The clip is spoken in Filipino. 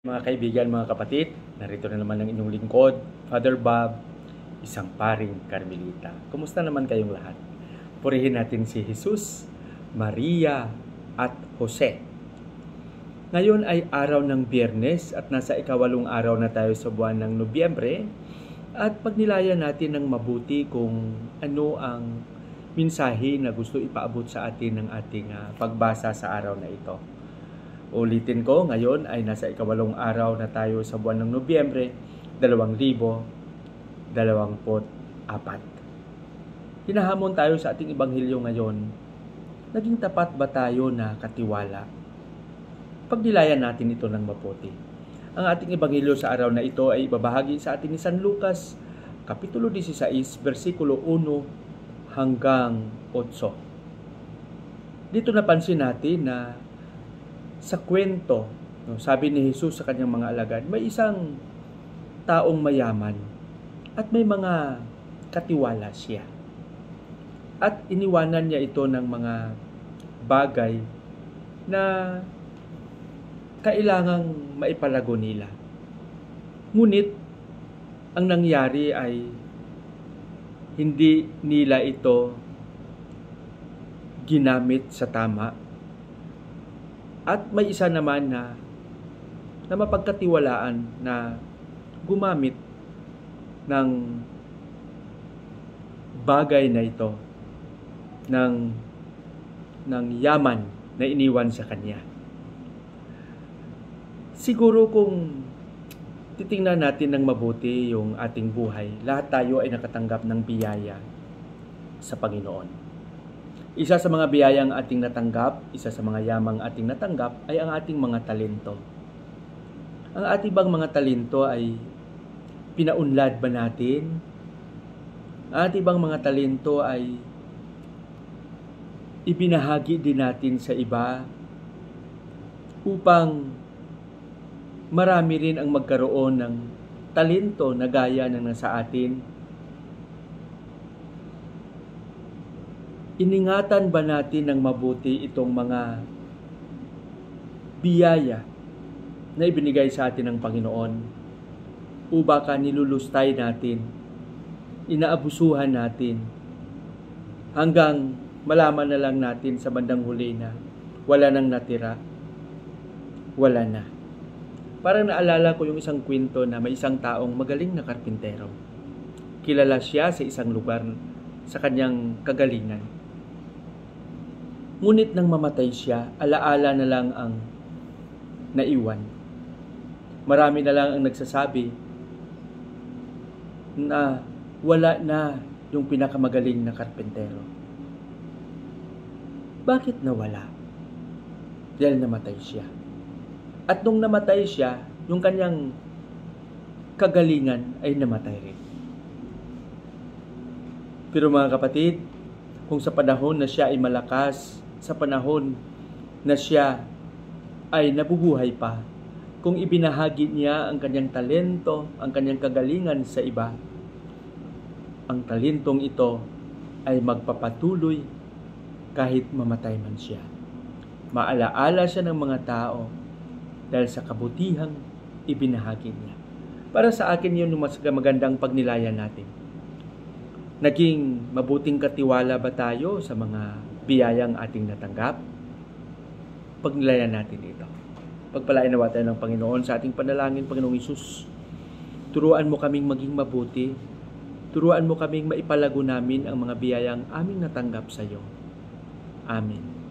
Mga kaibigan, mga kapatid, narito na naman ang inyong lingkod, Father Bob, isang paring Karmelita. Kumusta naman kayong lahat? Purihin natin si Jesus, Maria, at Jose. Ngayon ay araw ng Biyernes at nasa ikawalong araw na tayo sa buwan ng Nobyembre at pagnilayan natin ng mabuti kung ano ang mensahe na gusto ipaabot sa atin ng ating pagbasa sa araw na ito. Ulitin ko, ngayon ay nasa ikawalong araw na tayo sa buwan ng Nobyembre, 2024. Hinahamon tayo sa ating ebanghelyo ngayon, naging tapat ba tayo na katiwala? Pagnilayan natin ito ng mabuti. Ang ating ebanghelyo sa araw na ito ay ibabahagi sa atin ni San Lucas, Kapitulo 16, versikulo 1 hanggang 8. Dito napansin natin na sa kwento, sabi ni Jesus sa kanyang mga alagad, may isang taong mayaman at may mga katiwala siya. At iniwanan niya ito ng mga bagay na kailangang maipalago nila. Ngunit, ang nangyari ay hindi nila ito ginamit sa tama. At may isa naman na mapagkatiwalaan na gumamit ng bagay na ito, ng yaman na iniwan sa kanya. Siguro kung titingnan natin ng mabuti yung ating buhay, lahat tayo ay nakatanggap ng biyaya sa Panginoon. Isa sa mga biyayang ating natanggap, isa sa mga yamang ating natanggap ay ang ating mga talento. Ang ating bang mga talento ay pinaunlad ba natin? Ang ating bang mga talento ay ibinahagi din natin sa iba upang marami rin ang magkaroon ng talento na gaya ng nasa atin? Iningatan ba natin ng mabuti itong mga biyaya na ibinigay sa atin ng Panginoon? O baka nilulustay natin, inaabusuhan natin, hanggang malaman na lang natin sa bandang huli na wala nang natira, wala na. Parang naalala ko yung isang kwento na may isang taong magaling na karpintero. Kilala siya sa isang lugar sa kanyang kagalingan. Ngunit nang mamatay siya, alaala na lang ang naiwan. Marami na lang ang nagsasabi na wala na yung pinakamagaling na karpentero. Bakit nawala? Dahil namatay siya. At nung namatay siya, yung kanyang kagalingan ay namatay rin. Pero mga kapatid, kung sa panahon na siya ay malakas, sa panahon na siya ay nabubuhay pa, kung ibinahagi niya ang kanyang talento, ang kanyang kagalingan sa iba, ang talentong ito ay magpapatuloy kahit mamatay man siya. Maalaala siya ng mga tao dahil sa kabutihang ibinahagi niya. Para sa akin yun yung mas magandang pagnilayan natin. Naging mabuting katiwala ba tayo sa mga biyayang ating natanggap? Pagnilayan natin ito. Pagpalain nawa tayo ng Panginoon sa ating panalangin. Panginoong Hesus, turuan mo kaming maging mabuti. Turuan mo kaming maipalago namin ang mga biyayang aming natanggap sa iyo. Amen.